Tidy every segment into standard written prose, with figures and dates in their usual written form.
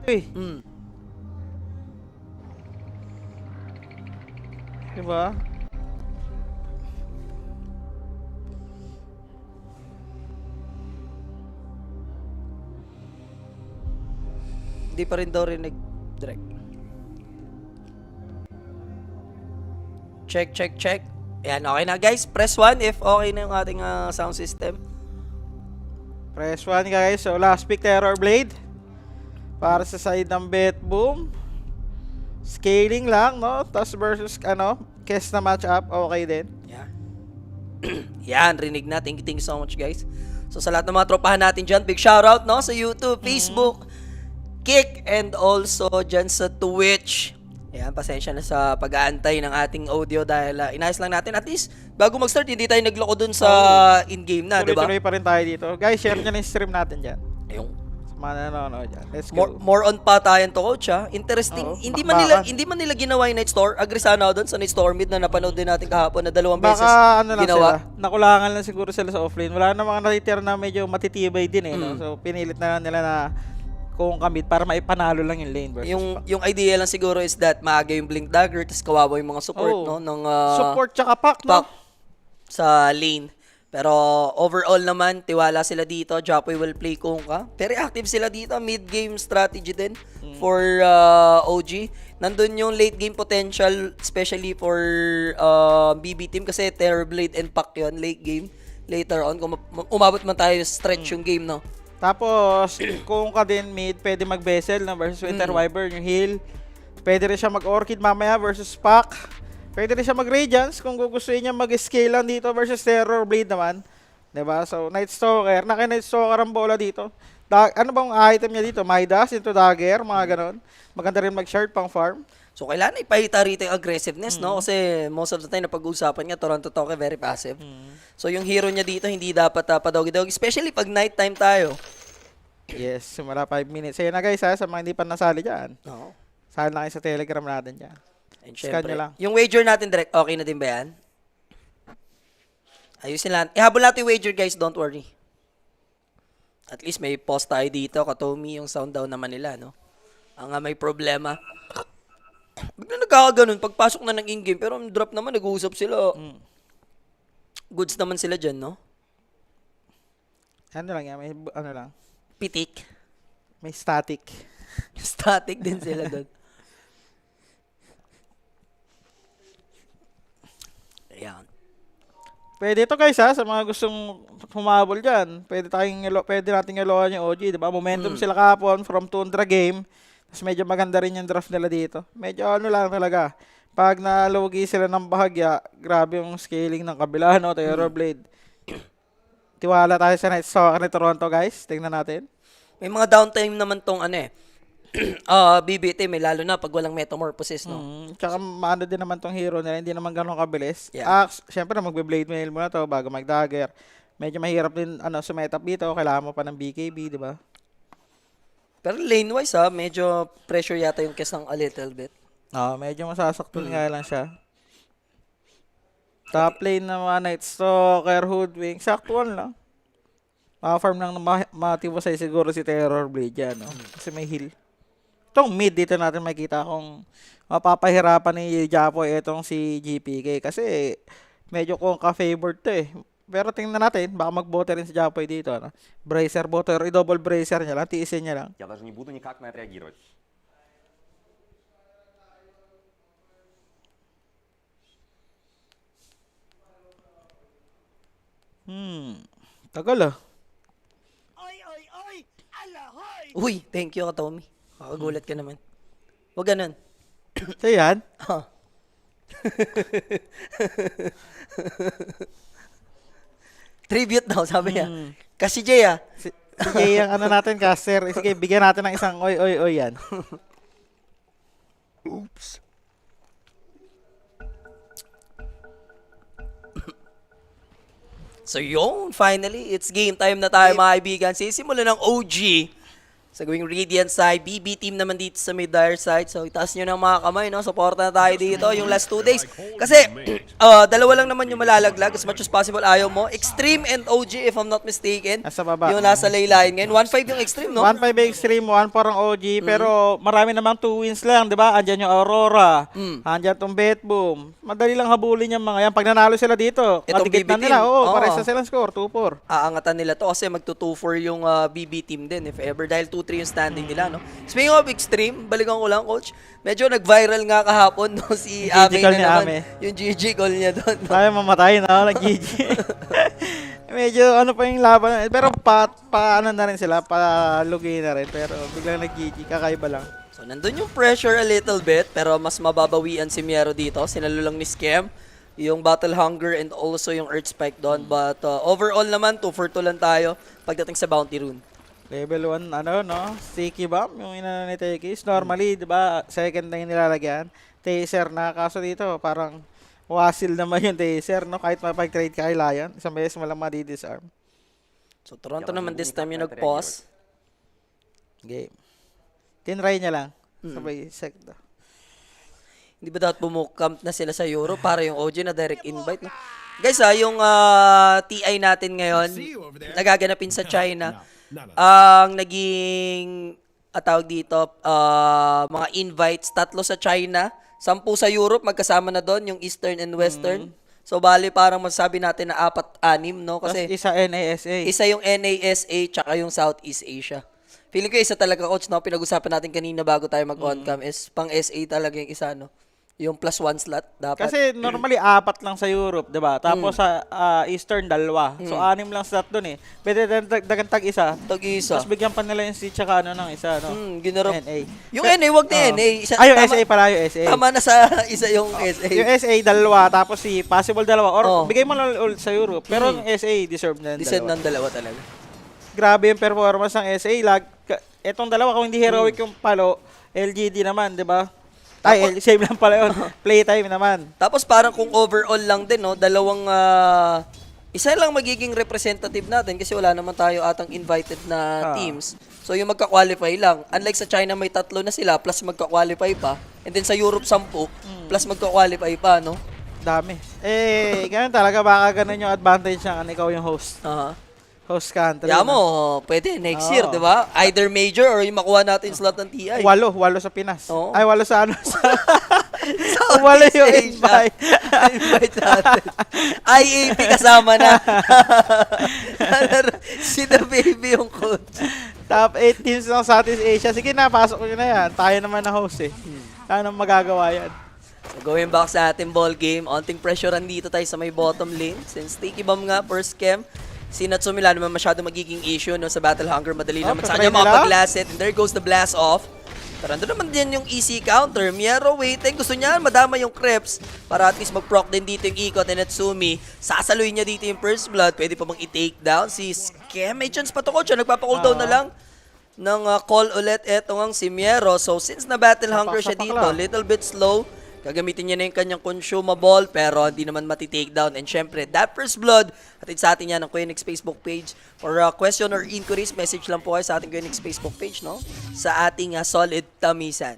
Mm. Diba? Hindi pa rin daw rinig direct. Check, check, check. Ayan, okay na guys. Press 1 if okay na yung ating sound system. Press 1 guys. So last pick Terror Blade. Para sa side ng Bet Boom. Scaling lang, no? Tapos versus, Kess na matchup. Okay din. Yeah. Yan, rinig na. Thank you so much guys. So sa lahat ng mga tropahan natin dyan, big shoutout, no? Sa YouTube, Facebook, Kick, and also dyan sa Twitch. Ayan, pasensya na sa pag-aantay ng ating audio dahil inayos lang natin. At least, bago mag-start, hindi tayo nagloko dun sa in-game na, di ba? Tuloy-tuloy pa rin tayo dito. Guys, share nyo na yung stream natin dyan. Ayun. Mga nanonood dyan. Let's go. More on pa tayo to coach ha. Interesting. Oo, Hindi bakbakan. man nila ginawa yung Night Store. Agree sana ako doon sa Night Store mid na napanood din natin kahapon na 2 beses Baka ano lang ginawa. sila, nakulangan lang siguro sila sa offlane. Wala na mga natitira na medyo matitibay din no? So pinilit na lang nila na kung kamit para maipanalo lang yung lane versus Yung idea lang siguro is that maaga yung Blink Dagger tapos kawawa yung mga support no ng support tsaka pack, no? pack sa lane. Pero overall naman, tiwala sila dito. Japoy will play Kunkka. Very active sila dito. Mid-game strategy din for OG. Nandun yung late game potential, especially for BB team kasi Terrorblade and Pac yun, late game. Later on, kung umabot man tayo stretch yung game, no? Tapos kung ka din mid, pwede mag-Vessel na versus Winter Wyvern yung heal. Pwede rin siya mag-Orchid mamaya versus Pac. Pwede rin siya mag-Radiance kung gugustuhin niya mag-scale lang dito versus Terror Blade naman. 'Di ba? So, Night Stalker. Naka-Night Stalker ang bola dito. Ano bang item niya dito? Midas into Dagger, mga ganon. Maganda rin mag-shard pang farm. So, kailangan ipahita rito yung aggressiveness, no? Kasi most of the time na pag-uusapan niya, Toronto Toke, very passive. So, yung hero niya dito, hindi dapat padogi-dogi. Especially pag nighttime tayo. Yes, simula 5 minutes. Ayan na guys ha, sa mga hindi pa nasali dyan. Oo. Sali na kayo sa Telegram natin dyan. And Scan syempre, nyo lang. yung wager natin direct, okay na din ba yan? Ayusin lang. Ihabol natin yung wager guys, don't worry. At least may post tayo dito, Katomi, yung sound down naman nila, no? Ang may problema. Bigla nagkakaganon, pagpasok na ng in-game, pero ang drop naman, nag-uusap sila. Goods naman sila dyan, no? Ano lang yan, may ano lang. Pitik. May static. Static din sila doon. Ayan. Pwede ito guys ha, sa mga gustong humabol dyan. Pwede nating iloan yung OG, di ba? Momentum sila kahapon from Tundra game. Tapos medyo maganda rin yung draft nila dito. Medyo ano lang talaga. Pag nalugi sila ng bahagya, grabe yung scaling ng kabila, no? Terror Blade. Tiwala tayo sa Night Stalker ni Toronto guys. Tingnan natin. May mga downtime naman tong BBT, may lalo na pag walang metamorphosis, no? Tsaka maano din naman tong hero nila, hindi naman ganun kabilis. Yeah. Siyempre magbe-blade mail muna to bago mag-dagger. Medyo mahirap din sumetap dito, kailangan mo pa ng BKB, di ba? Pero lane-wise medyo pressure yata yung Kess ng a little bit. Medyo masasaktan nga lang siya. Top lane na mga Night Stalker, Hoodwink, saktuan lang. Farm lang na matibusay siguro si Terror Blade yan, no? Kasi may heal. Itong mid dito natin makita kung mapapahirapan ni Japoy itong si GPK kasi medyo kung ka-favored to eh. Pero tingnan natin, baka mag-bote rin si Japoy dito. No? Bracer bote or i-double bracer niya lang, tiisin niya lang. Я даже не буду никак на это реагировать. Tagal ah. Uy, thank you, Katomi. Makagulat ka naman. Huwag ganun. So yan. Tribute daw, sabi niya. Kasi Jay Sige, yung ano natin, caster. Sige, bigyan natin ng isang oy yan. Oops. So yun, finally, it's game time na tayo mga kaibigan. Sisimula ng OG Sa gawing Radiant side, BB team naman dito sa may Dire side. So itaas nyo ng mga kamay, no? Suporta na tayo dito yung last 2 days. Kasi dalawa lang naman yung malalaglag as much as possible. Ayaw mo. Extreme and OG if I'm not mistaken. Nasa baba. Yung nasa laylayan ngayon. 1-5 yung Extreme, no? 1-5 Extreme, 1-4 ang OG, pero marami namang 2 wins lang, di ba? Andyan yung Aurora, andyan tong Betboom. Madali lang habulin yung mga yan. Pag nanalo sila dito, Itong matikit na BB nila. team. Oo, pares na silang score, 2-4. Aangatan nila to kasi magto 2-4 yung BB team din if ever dahil 2-3 yung standing nila, no? Speaking of Extreme, balikan ko lang, coach. Medyo nag-viral nga kahapon, no? Si GG Ame call na ni naman. Ame. Yung GG call niya doon. Tayo mamatay na, nag-GG. Medyo ano pa yung laban. Pero ano na rin sila, palugi na rin. Pero biglang nag-GG, kakaiba lang. So, nandun yung pressure a little bit, pero mas mababawian si Miero dito. Sinalo lang ni Scam, yung Battle Hunger and also yung Earth Spike doon. But overall naman, 2-for-2 lang tayo pagdating sa Bounty Rune. Level 1, ano, no? Sticky bomb, yung inano ni Tekis. Normally, di ba, second na yung nilalagyan. Taser na, kaso dito, parang wasil naman yung taser, no? Kahit mapag-trade ka kay Lion, isang beses mo lang madi-disarm. So, Toronto naman this time yung nag-pause. Game. Tinry niya lang. Sabay, sekta. Hindi ba dapat bumukamp na sila sa Euro para yung OG na direct invite, no? Guys, yung TI natin ngayon, nagaganapin sa China. Ang naging tawag dito, mga invites, 3 sa China, 10 sa Europe, magkasama na doon, yung Eastern and Western. So, bali parang masabi natin na 4-6, no? Kasi Isa NASA. isa yung NASA tsaka yung Southeast Asia. Feeling ko isa talaga, coach, no? Pinag-usapan natin kanina bago tayo mag-on-cam is pang SA talaga yung isa, no? Yung +1 slot dapat. Kasi normally 4 lang sa Europe, 'di ba? Tapos sa Eastern 2. So 6 lang slot doon eh. Pwede dagan tag isa. Tag-isa. Tapos bigyan pa nila yung C tsaka ano ng isa, no? Ginarap. NA. Yung NA, wag na NA. Yung SA pala, yung SA. Tama na sa isa yung SA. Yung SA 2, tapos si possible 2 or bigay mo lang ulit sa Europe. Pero yung SA deserve na yung Deserve 2. ng dalawa talaga. Grabe yung performance ng SA. Etong dalawa, kung hindi heroic yung palo, LGD naman, 'di ba? Ay, save lang pala yun. Playtime naman. Tapos parang kung overall lang din, no, dalawang isa lang magiging representative natin kasi wala naman tayo atang invited na teams. So yung magka-qualify lang. Unlike sa China may 3 na sila plus magka-qualify pa. And then sa Europe 10 plus magka-qualify pa, no? Dami. Ganun talaga, baka ganun yung advantage ng ikaw yung host. Host country. Kaya mo, pwede next year, di ba? Either major or yung makuha natin slot ng TI. 8 sa Pinas. Oo. Ay, 8 sa ano. Southeast 8 yung Asia. invite. Invite natin. IAP kasama na. Si The Baby yung coach. Top 8 teams ng Southeast Asia. Sige na, pasok nyo na yan. Tayo naman na host eh. Ano magagawa yan? So going back sa ating ball game, onting pressurean dito tayo sa may bottom lane. Since Sticky Bomb nga, first scam, si Natsumi wala naman masyado magiging issue, no, sa Battle Hunger. Madali naman sa kanya makapag-last it. And there goes the blast off. Pero ando naman din yung easy counter. Miero waiting. Gusto niya madama yung creeps para at least mag-proc din dito yung ikot. And Natsumi, sasaluhin niya dito yung first blood. Pwede pa bang i-take down si Scam? May chance pa to, coach. Nagpapa-cooldown na lang ng call ulit. Eto ngang si Miero. So since na Battle Hunger siya dito, little bit slow. Gagamitin niya na yung kanyang consumable pero hindi naman mati-takedown. And syempre, that first blood, atid sa atin yan ng Kuyanix Facebook page. For question or inquiries, message lang po kayo sa ating Kuyanix Facebook page, no? Sa ating solid tamisan.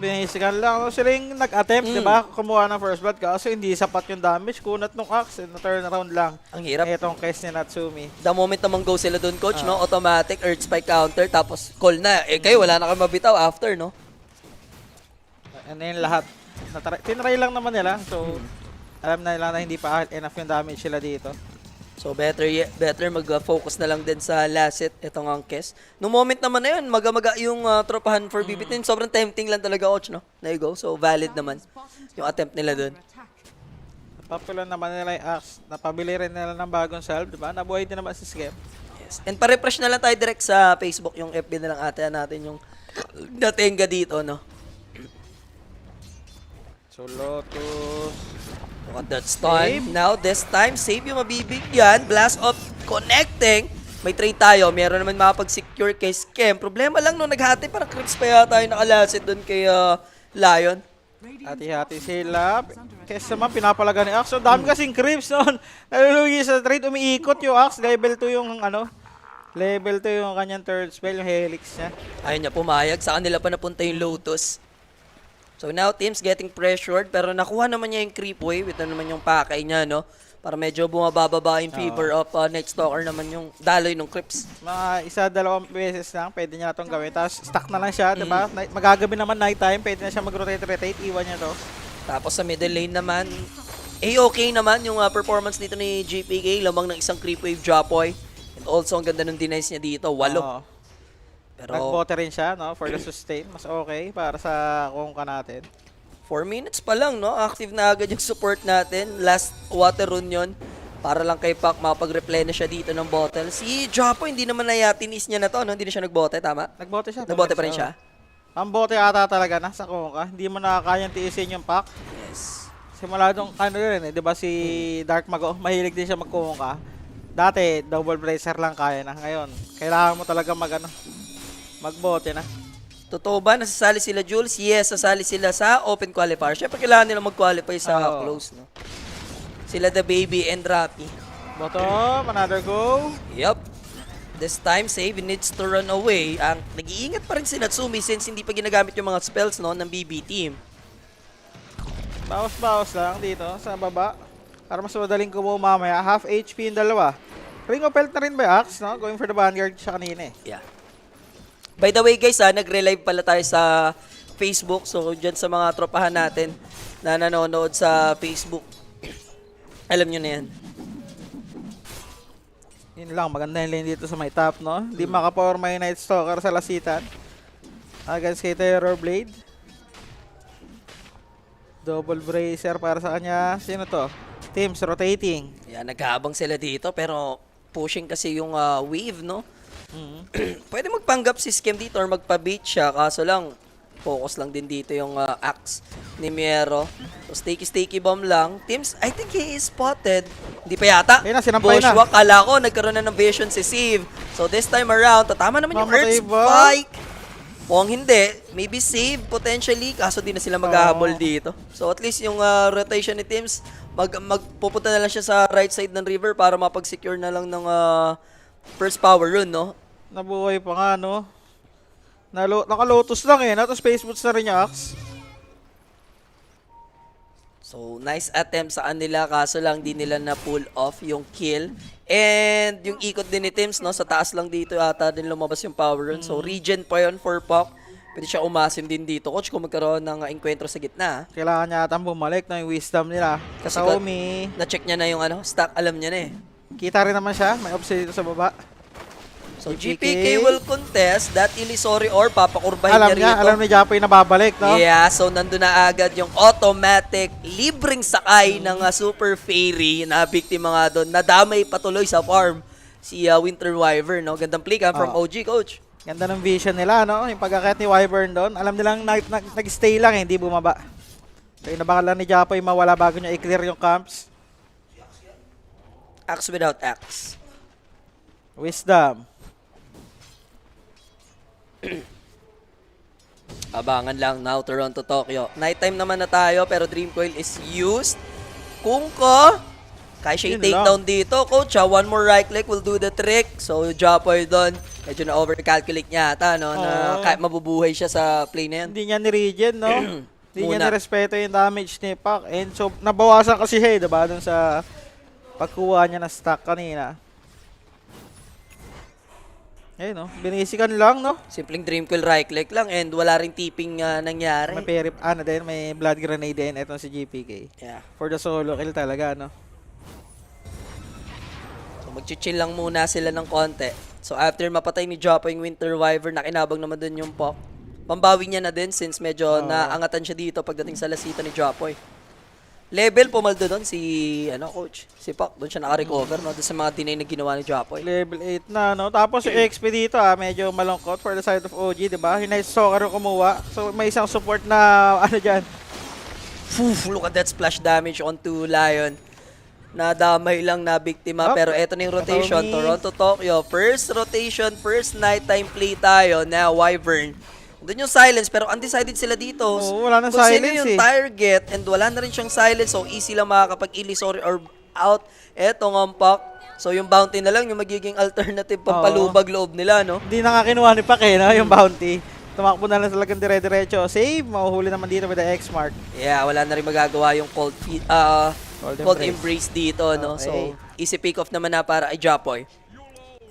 Binisikan lang. No? Sila yung nag-attempt, di ba? Kumuha ng first blood kasi hindi sapat yung damage. Kunat nung axe, na-turn around lang. Ang hirap. Itong case ni Natsumi. The moment naman go sila dun, coach, no? Automatic, Earth Spike counter, tapos call na. Kayo, wala na kayo mabitaw after, no? And then lahat. Tinry lang naman nila. So, alam na nila na hindi pa enough yung damage sila dito. So, better mag-focus na lang din sa last hit. Ito nga ang Kes. Nung moment naman na yun, maga-maga yung tropahan for BB10. Sobrang tempting lang talaga, coach, no? There you go. So, valid naman yung attempt nila dun. Popular naman nila yung axe. Napabili rin nila ng bagong salve, diba? Nabuhay din naman si Skep. Yes. And pa-refresh na lang tayo direct sa Facebook. Yung FB na lang ata natin yung natenga dito, no? So, Lotus. Look at that stun. Now, this time, save yung mabibigyan. Blast off connecting. May trade tayo. Meron naman makapag-secure kay Scam. Problema lang nung naghati, parang creeps pa yata yung nakalasit doon kay Lion. Hati-hati sila. Kesa naman, pinapalaga ni Axe. So, dami kasing creeps noon. Nalulugi sa trade, umiikot yung Axe. Level 2 yung ano. Level 2 yung kanyang third spell, yung Helix niya. Ayun niya pumayag. Sa kanila pa napunta yung Lotus. So now teams getting pressured pero nakuha naman niya yung creep wave. Ito naman yung pakay niya, no? Para medyo bumababa in favor of Night Stalker naman yung daloy ng creeps. Mga isa-dalawang beses lang, pwede niya itong gawin. Tapos stuck na lang siya, di ba? Magagabi naman nighttime, pwede na siya mag-rotate, iwan niya to. Tapos sa middle lane naman, okay naman yung performance dito ni GPK. Lamang ng isang creep wave Jopoy. And also ang ganda ng denies niya dito, 8. Oo. Pero Nag-bote rin siya, no? For the sustain. Mas okay para sa Kongka natin. 4 minutes pa lang, no? Active na agad yung support natin. Last water run yun. Para lang kay Pac mapag-replenish siya dito ng bottle. Si Jopo, hindi naman tinis niya na to, no? Hindi na siya nagbote, tama? Nagbote siya. Nagbote pa rin siya? Ang bote ata talaga na sa Kongka. Hindi mo nakakayang tiisin yung pack. Yes. Simula nung ano rin eh, di ba si Dark Mago, mahilig din siya mag-Kongka. Dati, double bracer lang kaya na. Ngayon, kailangan mo talaga magbote na. Totoo ba? Nasasali sila, Jules? Yes, sasali sila sa Open Qualifier. Siyempre, kailangan nila mag-qualify sa close, no? Sila The Baby and Rappy. Bottom, another go. Yup. This time, Save needs to run away. Ang nag-iingat pa rin si Natsumi since hindi pa ginagamit yung mga spells, no, ng BB team. Bawas-bawas lang dito sa baba. Para mas madaling kumuha mamaya. Half HP yung dalawa. Ring of Health na rin ba Axe, no? Going for the Vanguard siya kanina eh. Yeah. By the way guys, nagre-live pala tayo sa Facebook. So, dyan sa mga tropahan natin na nanonood sa Facebook. Alam nyo na yan. Yun lang, maganda yung lane dito sa may top, no? Di makapower may Night Stalker sa lasitan. Against kay Terror Blade. Double bracer para sa kanya. Sino to? Teams rotating. Yeah, naghahabang sila dito pero pushing kasi yung wave, no? Pwede magpanggap si Skem dito or magpa-bait siya. Kaso lang, focus lang din dito yung axe ni Miero. So, sticky bomb lang. Teams, I think he is spotted. Hindi pa yata. Ayun na, sinampay na. Bushwa, kala ko, nagkaroon na ng vision si Siv. So, this time around, tatama naman yung Earth Mamatay ba? Spike. Kung hindi, maybe save potentially. Kaso di na sila maghahabol dito. So, at least yung rotation ni Teams, magpupunta na lang siya sa right side ng river para mapag-secure na lang ng first power run, no? Nabuhay pa nga, no? Naka-lotus lang eh. Tapos space boots na rin yung Axe. So, nice attempt sa kanila. Kaso lang, di nila na-pull off yung kill. And yung ikot din ni Teams, no? Sa taas lang dito ata din lumabas yung power run. So, regen pa yun for Pop. Pwede siya umasim din dito, coach, kung magkaroon ng enkwentro sa gitna. Kailangan niya atang bumalik na yung wisdom nila. Kasi Xiaomi. na-check niya na yung stack, alam niya na eh. Kita rin naman siya. May offset dito sa baba. So, GPK will contest that Illusory or papakurbahin Alam niya niya, rito. alam ni Japoy na babalik, no? Yeah, so nandun na agad yung automatic libreng sakay ng Super Fairy na biktima nga doon. Nadamay patuloy sa farm si Winter Wyvern, no? Gandang play from OG, coach. Ganda ng vision nila, no? Yung pag-akit ni Wyvern doon. Alam nilang nag-stay lang, hindi bumaba. So, inabangan lang ni Japoy mawala bago niya i-clear yung camps. Axe without axe. Wisdom. Abangan lang now, Toronto, Tokyo. Nighttime naman na tayo, pero Dream Coil is used. Kungko, kaya siya Yun i-take lang. down dito, coach. One more right click will do the trick. So, Japoy doon, medyo na-overcalculate niya ata, no? Na kahit mabubuhay siya sa play na yan. Hindi niya ni-regen, no? Hindi niya Muna. nirespeto yung damage ni Pac. And so, nabawasan kasi siya, diba? Dun sa pagkuha niya ng stack kanina. Ayun, no? Binisikan lang, no? Simpleng Dream Coil right click lang and wala ring tipping nangyari. May din, may blood grenade din. Ito si GPK. Yeah. For the solo kill talaga, no? So, mag-chill lang muna sila ng konti. So, after mapatay ni Joppo yung Winter Wyvern, nakinabang naman dun yung Pok. Pambawi niya na din since medyo naangatan siya dito pagdating sa lasita ni Joppo. Level pumaldo doon si coach, si Pok. Doon siya naka-recover, no? Doon sa mga deny na ginawa ni Joppo. Level 8 na, no? Tapos yung XP dito, medyo malungkot for the side of OG, diba? Yung Night Stalker yung kumuha. So, may isang support na, dyan. Look at that splash damage onto Lion. Nadamay lang na biktima. Pero eto na yung rotation. Xiaomi. Toronto, Tokyo. First rotation, first nighttime play tayo. Now, Wyvern. Doon yung silence, pero undecided sila dito. Oo, wala nang Kung silence sino yung eh. target and wala na rin siyang silence, so easy lang makakapag-Illusory or out. Etong ang Pac. So yung bounty na lang yung magiging alternative pampalubag loob nila, no? Hindi na nga kinuha ni Pac no? Yung bounty. Tumakbo na lang talagang dire-diretso. Save, mahuhuli naman dito with the X-Mark. Yeah, wala na rin magagawa yung cold embrace dito, no? Okay. So, easy pick off naman na para kay Japoy.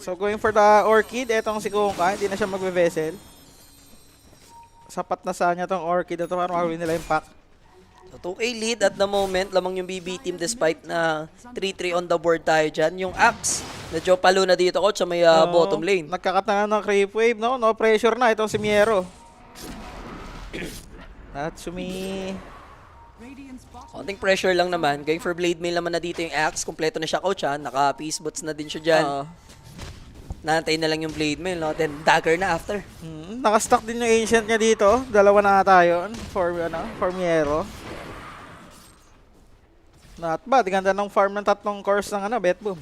So going for the Orchid, etong si Kunkka, hindi na siya magbe-vessel. Sapat na sa niya tong Orchid na to para makawin nila yung Pac. So, 2K lead at the moment, lamang yung BB team despite na 3-3 on the board tayo dyan. Yung Axe, medyo palo na dito, coach, sa may bottom lane. Nagkakatanan ng creep wave, no? No pressure na itong si Miero. Natsumi. Konting pressure lang naman. Going for blade mail naman na dito yung Axe. Kompleto na siya, coach, ha? Naka-peace boots na din siya dyan. Nantay na lang yung blade mail, no? Then dagger na after. Nakastock din yung ancient niya dito. Dalawa na tayo for Miero. Not bad. Ganda ng farm ng tatlong course ng Betboom.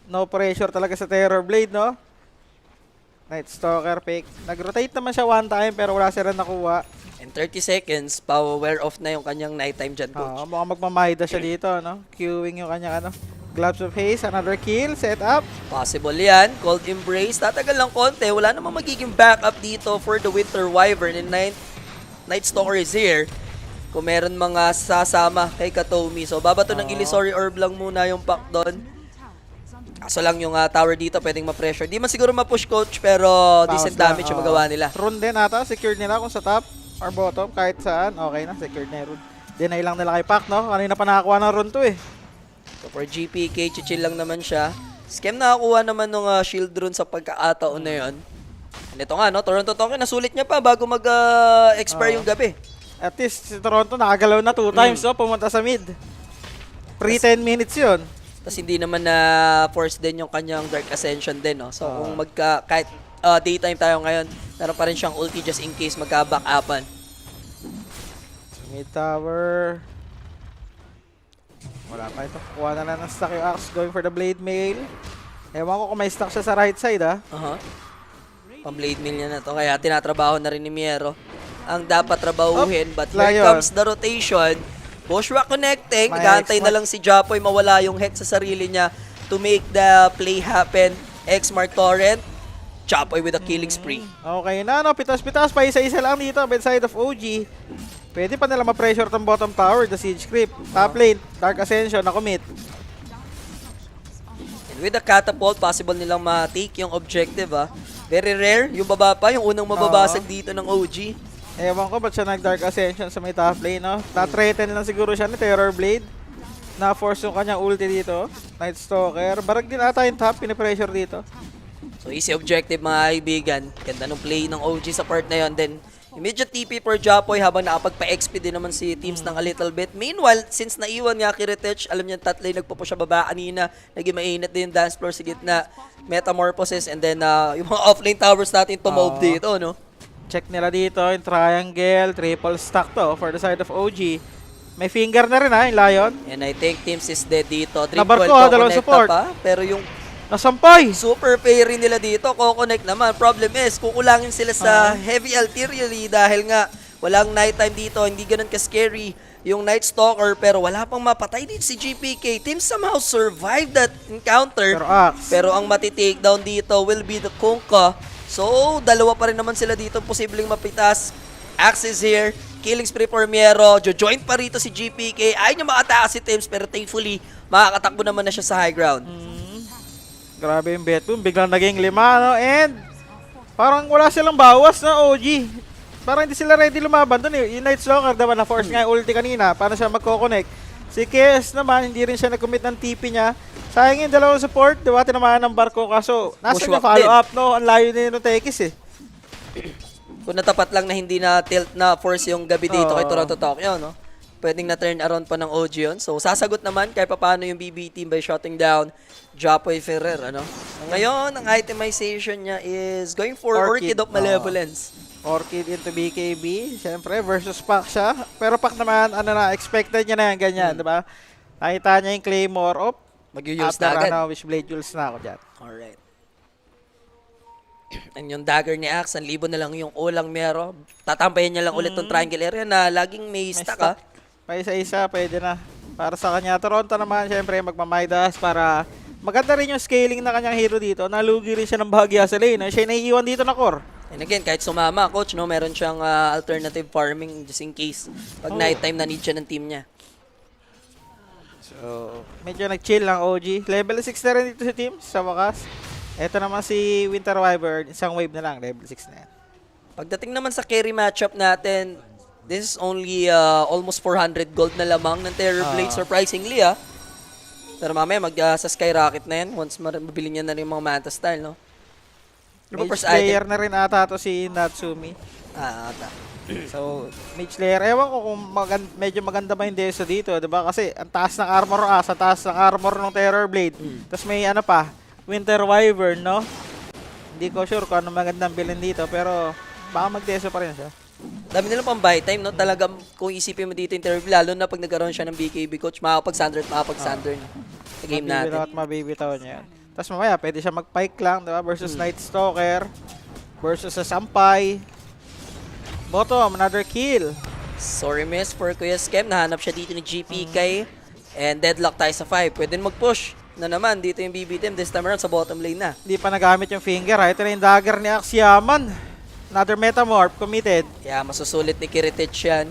No pressure talaga sa Terror Blade, no? Night Stalker pick. Nag-rotate naman siya one time pero wala siya rin nakuha. In 30 seconds, power off na yung kanyang nighttime dyan, coach. Mukhang magmamahida siya dito, no? Queuing yung kanyang Gloves of Haze, another kill, set up. Possible yan. Cold Embrace. Tatagal lang konti. Wala namang magiging backup dito for the Winter Wyvern. And Night Stalker is here. Kung meron mga sasama kay Katomi. So, babato ng Illusory Orb lang muna yung Pac doon. Kaso lang yung tower dito pwedeng ma-pressure. Di man siguro ma-push, coach, pero decent damage yung magawa nila. Rune din ata. Secured nila kung sa top or bottom. Kahit saan. Okay na. Secured na yung rune. Deny lang nila kay Pac, no? Kanina pa nakakuha ng rune to eh. So, for GPK, chill lang naman siya. Scam nakakuha naman ng shield rune sa pagkakataon na yun. And ito nga, no? Toronto Token, nasulit niya pa bago mag-expire yung gabi. At least si Toronto nakagalaw na 2 times, no? Pumunta sa mid. Pre 10 minutes yun. Tapos hindi naman na force din yung kanyang Dark Ascension din, no? So kung kahit daytime tayo ngayon, meron pa rin siyang ulti just in case magka-back-upan. Mid tower. Wala pa ito. Kuha na lang ng stock yung Axe going for the Blade Mail. Ewan ko kung may stock siya sa right side, ha? Pang-blade mail niya na to. Kaya tinatrabaho na rin ni Miero ang dapat trabahuhin. But here Lion. comes the rotation. Bushwhack connecting. Nagantay na lang si Japoy mawala yung hex sa sarili niya to make the play happen. X-Mark Torrent. Japoy with a killing spree. Okay na, no? Pitas-pitas pa isa-isa lang dito. Bedside of OG. Pwede pa nila ma-pressure tong bottom tower, the siege creep. Top lane, Dark Ascension, na-commit. And with the catapult, possible nilang ma-take yung objective, ha. Very rare. Yung baba pa, yung unang mababasag dito ng OG. Ewan ko ba't siya nag-Dark Ascension sa may top lane, no? Na-threaten lang siguro siya ni Terror Blade. Na-force yung kanyang ulti dito. Night Stalker. Barag din ata yung top, pinipressure dito. So easy objective, mga kaibigan. Ganda ng play ng OG sa part na yon. Then immediate TP for Japoy habang nakapagpa-XP din naman si teams ng a little bit. Meanwhile, since naiwan nga Kiritech, alam niya tatlo yung nagpo siya baba kanina. Naging mainit din yung dance floor sa gitna. Metamorphosis and then yung mga offlane towers natin tumob dito, no? Check nila dito yung triangle, triple stack to for the side of OG. May finger na rin, ha, yung Lion. And I think teams is dead dito. Nabarko, dalawang support. Pa, pero yung Nasampay! super fairy nila dito, ko-connect naman. Problem is, kukulangin sila sa heavy artillery dahil nga walang nighttime dito, hindi ganun ka-scary yung Night Stalker, pero wala pang mapatay dito si GPK. Team somehow survived that encounter. Pero ang mati-takedown dito will be the Kunkka. So, dalawa pa rin naman sila dito posibleng mapitas. Axe is here. Killing spree for Miero. Jo-join pa rito si GPK. Ayaw niya makatakas si Teams, pero thankfully, makakatakbo naman na siya sa high ground. Grabe yung Betboom. Biglang naging 5, no? And parang wala silang bawas na OG. Parang hindi sila ready lumaban doon eh. Yung Night Stalker, diba, na-force nga yung ulti kanina. Paano siya magko-connect? Si KS naman, hindi rin siya nag-commit ng TP niya. Sayang yung dalawang support, diba? Tinamaan ng barko. Kaso, nasa yung follow-up, no? Ang layo din yung Tekis eh. Kung natapat lang na hindi na tilt na force yung gabi dito kay Toronto Tokyo, no? Pwedeng na turn around pa ng OG yun. So, sasagot naman kahit paano yung BB team by shutting down Japoy Ferrer, ano? Ngayon, ang itemization niya is going for Orchid of Malevolence. Orchid into BKB. Siyempre, versus Pac siya. Pero Pac naman, ano na, expected niya na yan, ganyan, diba? Nakita niya yung Claymore. Mag-use na agad. Wishblade Jules na ako dyan. Alright. And yung dagger ni Axe, 1,000 na lang yung ulang Miero. Tatampayan niya lang ulit tong triangle area na laging may stack, ha? Pa isa-isa, pwede na. para sa kanya. Toronto naman, syempre, magmamaidas para maganda rin yung scaling na kanyang hero dito. Nalugi rin siya ng bahagya sa lane. Siya yung naiiwan dito na core. And again, kahit sumama, coach, no, meron siyang alternative farming just in case. Pag nighttime na need siya ng team niya. So, medyo nag-chill lang OG. Level 6 na rin dito si team sa wakas. Ito naman si Winter Wyvern. Isang wave na lang, level 6 na yan. Pagdating naman sa carry matchup natin, this is only almost 400 gold na lamang ng Terrorblade, surprisingly Pero mamaya sa Skyrocket na yan, once mabili niya na rin yung mga Manta style, no? Ano ba Mage first player item? na rin ata to si Natsumi. Ata. So, Mage player. Ewan ko kung medyo maganda ba yung Deso dito, diba? Kasi ang taas ng armor sa taas ng armor ng Terrorblade. Tapos may ano pa, Winter Wyvern, no? Hindi ko sure kung ano magandang bilhin dito, pero baka mag-Deso pa rin siya. Dami nilang pang buy time, no? Talagang kung isipin mo dito yung interview, lalo na pag nagkaroon siya ng BKB coach, makakapag-Sander na sa game natin. Mabibitaw at mabibitaw niya yan. Tapos mamaya, pwede siya mag-pike lang, diba? Versus Night Stalker. Versus sa Sampay. Bottom, another kill. Sorry miss for Kuya Skem. Nahanap siya dito ni GPK. And deadlock tayo sa 5. Pwede mag-push na naman dito yung BB team. This time around sa bottom lane na. Hindi pa nagamit yung finger. Ito na yung dagger ni Axiaman. Another Metamorph committed. Yeah, masusulit ni Kiritich yan.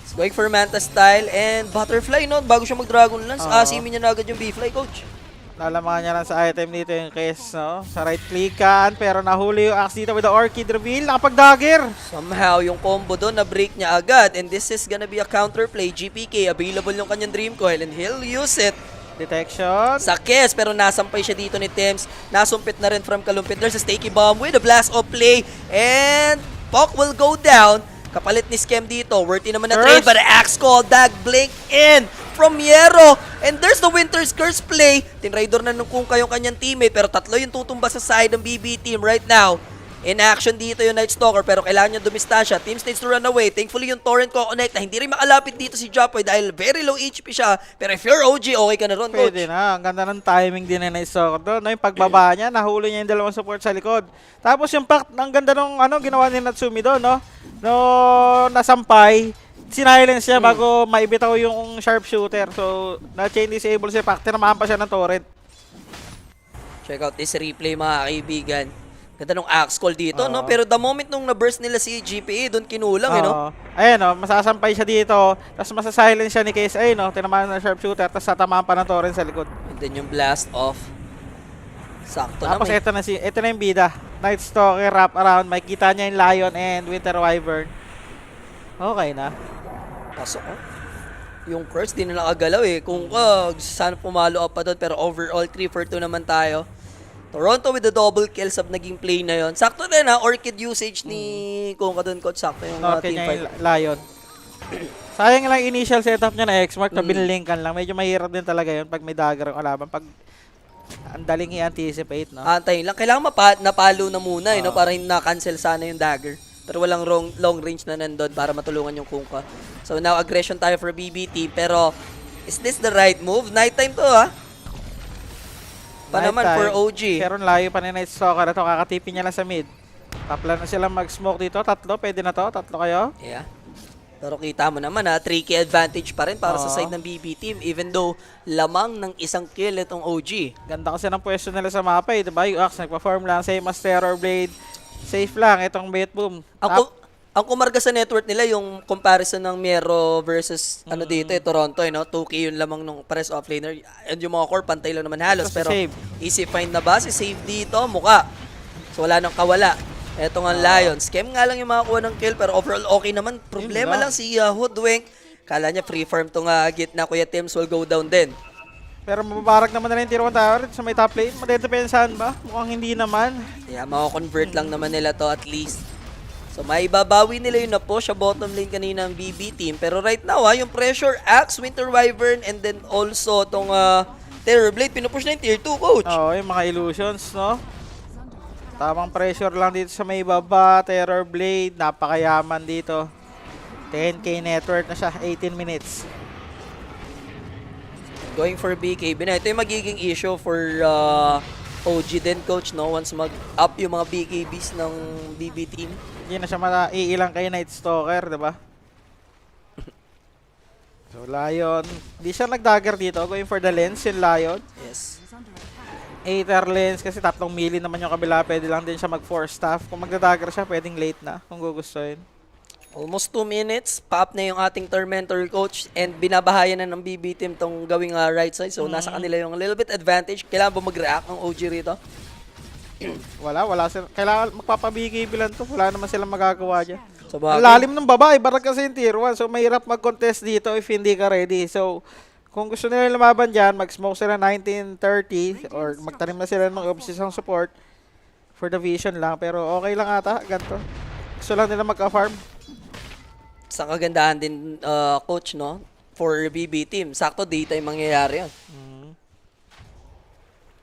He's going for Manta style and Butterfly, no? Bago siya mag-Dragon Lance, asimin niya na agad yung B-Fly, coach. Lalamangan niya lang sa item dito yung case, no? Sa right clickan, pero nahuli yung Axe dito with the Orchid reveal. Nakapag-dagger. Somehow, yung combo doon, na-break niya agad. And this is gonna be a counterplay. GPK, available yung kanyang Dream Coil and he'll use it. Detection. Sa Kes, pero nasampay siya dito ni Thames. Nasumpit na rin from Kalumpit. There's a Sticky Bomb with a blast of play. And Pok will go down. Kapalit ni Skem dito. Worthy naman na trade, but the Axe Call, Dag Blink in from Yero. And there's the Winter's Curse play. Tinraidor na nung Kungka yung kanyang teammate, pero tatlo yung tutumba sa side ng BB team right now. In action dito yung Night Stalker, pero kailangan niya dumistansya. Team needs to run away. Thankfully yung Torrent ko connect na hindi rin makalapit dito si Japoy dahil very low HP siya. Pero if you're OG, okay ka na ron, coach. Pwede na. Ang ganda ng timing din na Stalker doon. No, yung pagbaba niya, nahuli niya yung dalawang support sa likod. Tapos yung pack, ang ganda nung ginawa ni Natsumi doon, no? No, nasampay. Sinilence siya bago maibitaw yung sharpshooter. So, na-chain disable si Pac. Tinamaan pa siya ng torrent. Check out this replay, mga kaibigan. Ganda nung axe call dito, no? Pero the moment nung na-burst nila si GPA, doon kinulang, no? Ayan, no? Masasampay siya dito. Tapos masasilence siya ni KSA, no? Tinamaan ng sharpshooter. Tapos tatamaan pa ng torrent sa likod. And then yung blast off. Sakto Tapos naman. ito na yung bida. Night Stalker, wrap around. Makikita niya yung Lion and Winter Wyvern. Okay na. Pasok, yung curse, di na nakagalaw Kung sana pumalo up pa doon, pero overall 3 for 2 naman tayo. Toronto with the double kill sa naging play na yon. Sakto din Orchid usage ni Kungka doon, coach. Sakto yung Okay team niya fight. yung Lion. Sayang lang initial setup niya na X-Mark na binlinkan lang. Medyo mahirap din talaga yun pag may dagger ang kalaban. Pag ang daling i-anticipate, no? Antayin lang. Kailangan napalo na muna, no? Para hindi na-cancel sana yung dagger. Pero walang long range na nandun para matulungan yung Kungka. So now aggression tayo for BBT. Pero is this the right move? Nighttime to, Pa naman for OG. Pero layo pa ni Night Stalker. Ito, kakatipin niya lang sa mid. Taplan na sila mag-smoke dito. Tatlo, pwede na to. Tatlo kayo. Yeah. Pero kita mo naman 3K advantage pa rin para sa side ng BB team. Even though lamang ng isang kill itong OG. Ganda kasi ng pwesto nila sa mapa diba? Yung Axe nagpa-farm lang. Same as Terrorblade. Safe lang itong Bait Boom. Ang kumarga sa network nila yung comparison ng Mero versus dito Toronto, no? 2K yung lamang nung pares offlaner. And yung mga core pantay lang naman halos, pero save. easy find na ba? Si save dito, mukha. So wala nang kawala. Eto nga Lions. Scam nga lang yung makakuha ng kill, pero overall okay naman. Problema lang si Hoodwink. Kala niya free farm tong gitna Kuya Tims will go down din. Pero mababarag naman na rin Tier 1 tower sa may top lane. Madedepensahan ba? Mukhang hindi naman. Yeah, mako-convert lang naman nila to at least. So maibabawi nila yung na-push sa bottom lane kanina ng BB team. Pero right now yung pressure, Axe, Winter Wyvern, and then also tong Terrorblade, pinupush na yung Tier 2, coach. Oo, yung mga illusions, no? Tamang pressure lang dito sa may baba. Terrorblade, napakayaman dito. 10k network na siya, 18 minutes. Going for BKB na. Ito yung magiging issue for OG din, coach, no? Once mag-up yung mga BKBs ng BB team. Hindi na siya maiilang kay Night Stalker, diba? So, Lion. Di siya nag-dagger dito. Going for the lens yung Lion. Yes. Aether lens kasi 3 melee naman yung kabila. Pwede lang din siya mag-force staff. Kung magda-dagger siya, pwedeng late na kung gugustuhin. Almost 2 minutes. Pa-up na yung ating Tormentor coach and binabahayan na ng BB team tong gawing right side. So, nasa kanila yung little bit advantage. Kailangan ba mag-react ng OG rito? Wala sila. Kailangan magpapabigay bilang to. Wala naman silang magagawa dyan. So, Ang lalim ng babae, barag kasi yung tier 1. So, mahirap mag-contest dito if hindi ka ready. So, kung gusto nila lumaban dyan, mag-smoke sila 1930 or magtanim na sila ng obsession support for the vision lang. Pero okay lang ata, ganito. Gusto lang nila magka-farm. Sa kagandahan din, coach, no? For BB team. Sakto, daytime mangyayari yun.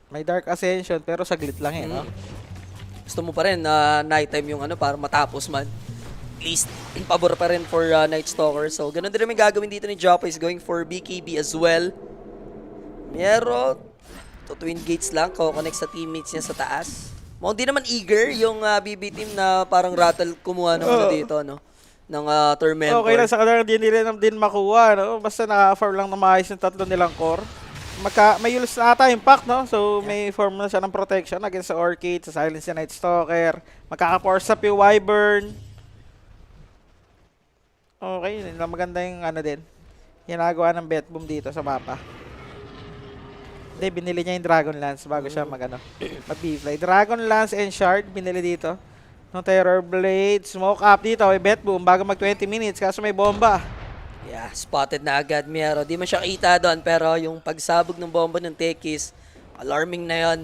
May Dark Ascension pero saglit lang eh, no? Gusto mo pa rin na nighttime yung para matapos man. At least, pabor pa rin for Night Stalker. So, ganun din naman gagawin dito ni Joppa is going for BKB as well. Pero, to twin gates lang, connect sa teammates niya sa taas. Mukhang di naman eager yung BB team na parang rattle kumuha ng dito, no? Ng Tormentor. Okay lang sa kanila, hindi nila din makuha, no? Basta naka-farm lang na maayos yung 3 nilang core. May use na ata impact, no? So, may form na siya ng protection against sa Orchid, sa Silence yung Night Stalker. Magkaka-force up yung Wyvern. Okay, yun lang maganda yung din. Ginagawa ng bet boom dito sa mapa. Hindi, binili niya yung Dragon Lance bago siya mag-B-fly. Dragon Lance and Shard, binili dito. No Terror Blade, smoke up dito, may bet boom bago mag 20 minutes kaso may bomba. Yeah, spotted na agad Miero. Di man siya kita doon pero yung pagsabog ng bomba ng Tekis, alarming na yon.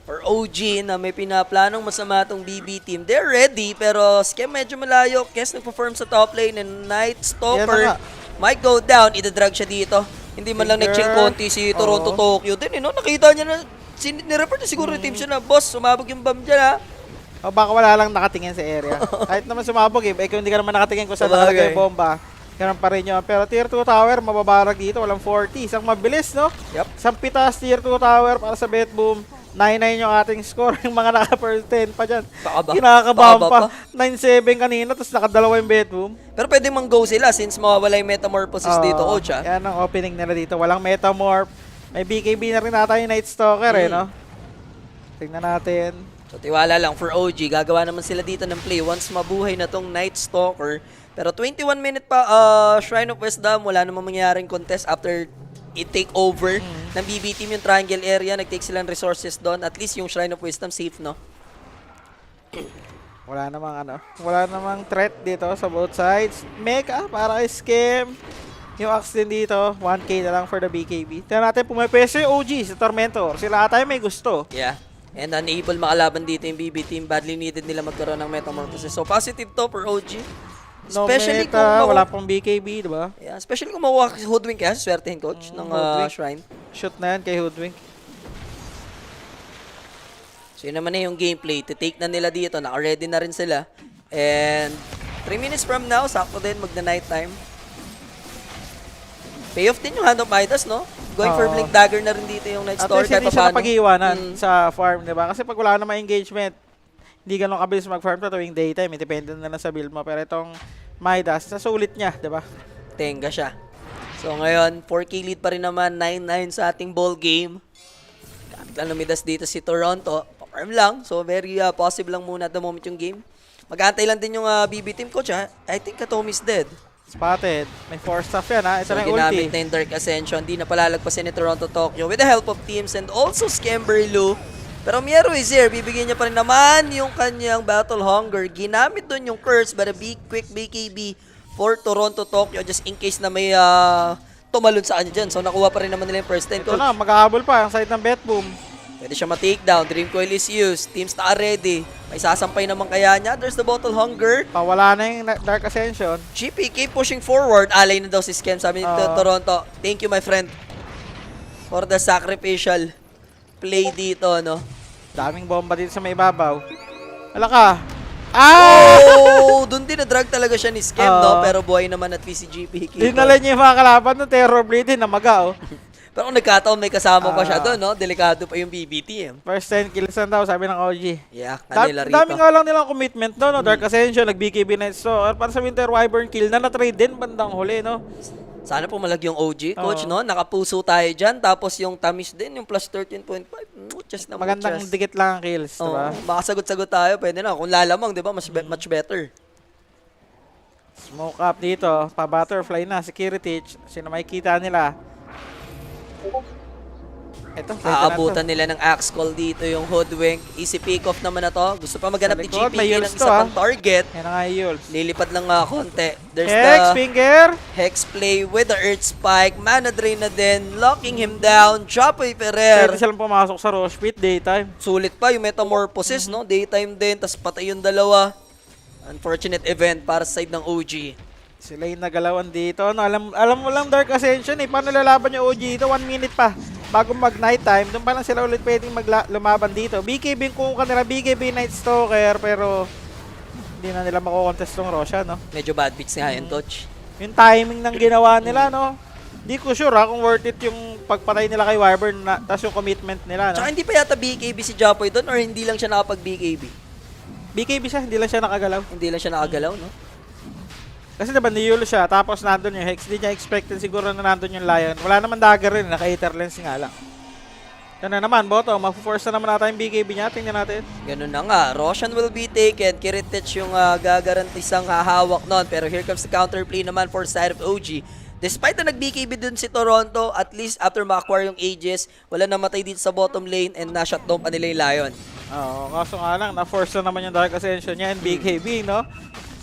For OG na may pinaplanong masama tong BB team. They're ready pero Scam medyo malayo. Kes nagpo-form sa top lane and Night Stalker might go down. Ida-drag siya dito. Hindi man lang nag-chill konti si Toronto Tokyo. Din, nakita niya na, nireport na siguro yung team siya na, boss, sumabog yung bomb dyan ha. O baka wala lang nakatingin sa area. Kahit naman sumabog kung hindi ka naman nakatingin kung saan nakalagay yung bomba. Ganun pa rin yun. Pero tier 2 tower, mababarag dito. Walang 40. Isang mabilis, no? Yep. Isang pitas tier 2 tower para sa bet boom. 9-9 yung ating score. Yung mga naka-first 10 pa dyan. Kinakabam pa. 9-7 kanina, tapos nakadalawa yung bet boom. Pero pwede mang-go sila since mawawala yung Metamorphosis dito, coach ha. Yan ang opening nila dito. Walang Metamorph. May BKB na rin ata yung Night Stalker no? Tingnan natin. So tiwala lang for OG, gagawa naman sila dito ng play once mabuhay na tong Night Stalker. Pero 21 minute pa, Shrine of Wisdom, wala namang mangyayaring contest after i-take over ng BB team yung triangle area. Nag-take silang resources doon. At least yung Shrine of Wisdom safe, no? Wala namang threat dito sa both sides. Mecha para kay Scam. Yung Axe din dito, 1k na lang for the BKB. Tignan natin pumapeso yung OG sa Tormentor. Sila ata may gusto. Yeah. And unable makalaban dito yung BB team. Badly needed nila magkaroon ng Metamorphosis. So positive to for OG. No Especially meta, wala pang BKB, di ba? Yeah, especially kung makuha si Hoodwink kaya swertehin coach ng Shrine. Shoot na yan kay Hoodwink. So yun naman na yung gameplay. To-take na nila dito. Naka-ready na rin sila. And 3 minutes from now, sakto din magna-night time. Payoff din yung Hand of Midas, no? Going for Blink Dagger na rin dito yung Night At Stalker. least hindi siya napag-iwanan sa farm, di ba? Kasi pag wala naman engagement, hindi ganun kabilis mag-farm to tuwing daytime. Depende na lang sa build mo. Pero itong Midas, nasulit niya, di ba? Tenga siya. So ngayon, 4K lead pa rin naman. 9-9 sa ating ball game. Gamit lang lumidas dito si Toronto. Pa-farm lang. So very possible lang muna at the moment yung game. Mag-aantay lang din yung BB team coach ha. I think Katomi's dead. Spotted. May 4 staff yan ha. Isa So na yung ulti. ginamit na yung Dark Ascension. Di na palalagpasin ni Toronto Tokyo with the help of teams and also Scamberlu. Pero Miero is here. Bibigyan niya pa rin naman yung kanyang Battle Hunger. Ginamit doon yung Curse but a big quick BKB for Toronto Tokyo just in case na may tumalon sa kanya dyan. So nakuha pa rin naman nila yung first 10 Ito coach. na, maghahabol pa ang side ng bet boom. Pwede siya ma-takedown. Dream Coil is used. Teams na ready. May sasampay naman kaya niya. There's the Battle Hunger. Pawala na yung Dark Ascension. GP keep pushing forward. Alay na daw si Scam. Sabi ni Toronto. Thank you my friend. For the sacrificial play dito, no? Daming bomba dito sa may babaw. Wala ka. Oh! Doon din na-drag talaga siya ni Scam, no? Pero buhay naman at least si GP. Dinala niya yung mga kalaban ng Terror Blade din, namaga, oh. Pero kung nagkataon may kasama pa siya doon, no? Delikado pa yung BBT, eh. First 10 kills na daw, sabi ng OG. Yeah, kanila rito. Dami nga lang nilang commitment, no? Dark Ascension, nag-BKB Night Stalker. Para sa Winter Wyvern kill na na-trade din bandang huli, no? Sana pumalag yung OG, coach, Oo. no? Nakapuso tayo dyan. Tapos yung tamis din, yung plus 13.5. Muchas na Magandang muchas. dikit lang ang kills, Oo, diba? baka sagot-sagot tayo. Pwede na. Kung lalamang, di ba? Much better. Smoke up dito. Pa-butterfly na. Security. Sino makikita nila? Ito, pwede na to. Aabutan nila ng axe call dito yung Hoodwink. Easy pick-off naman na to. Gusto pa maghanap ni Sa likod, may GPK Yules ng to, isa pang target. Yan na nga yung Yules. Lilipad lang konti. There's Hex, the finger. Hex play with the Earth Spike. Mana drain na din. Locking him down. Jopoy Ferrer. Pwede silang pumasok sa Rush Pit, daytime. Sulit pa yung Metamorphosis, no? Daytime din. Tapos patay yung dalawa. Unfortunate event para sa side ng OG. Sila yung nagalawan dito. No, alam mo lang Dark Ascension eh. Paano lalaban yung OG dito? 1 minute pa. Bago mag night time. Doon pa lang sila ulit pwedeng lumaban dito. BKB kung kanila BKB Night Stalker. Pero hindi na nila makukontest tong Roshan, no? Medyo bad beats nga yun, coach. Yung timing ng ginawa nila, no? Di ko sure kung worth it yung pagpatay nila kay Wyvern na, tas yung commitment nila, no? Tsaka hindi pa yata BKB si Jopoy doon or hindi lang siya nakapag-BKB? BKB siya, hindi lang siya nakagalaw. Hindi lang siya nakagalaw, no? Kasi diba niyulo siya, tapos nandun yung Hex. Di niya expected siguro na nandun yung Lion. Wala naman dagger rin, naka-ether lens nga lang. Yan na naman, Boto. Mafu-force na naman natin yung BKB niya. Tingnan natin. Ganun na nga. Roshan will be taken. Kiritich yung gagarantisang hahawak nun. Pero here comes the counterplay naman for side of OG. Despite na nag-BKB dun si Toronto, at least after ma-acquire yung Aegis, wala namatay dito sa bottom lane and na-shutdown pa nila yung Lion. Oo, kaso nga lang, na-force na naman yung Dark Ascension niya and BKB, no?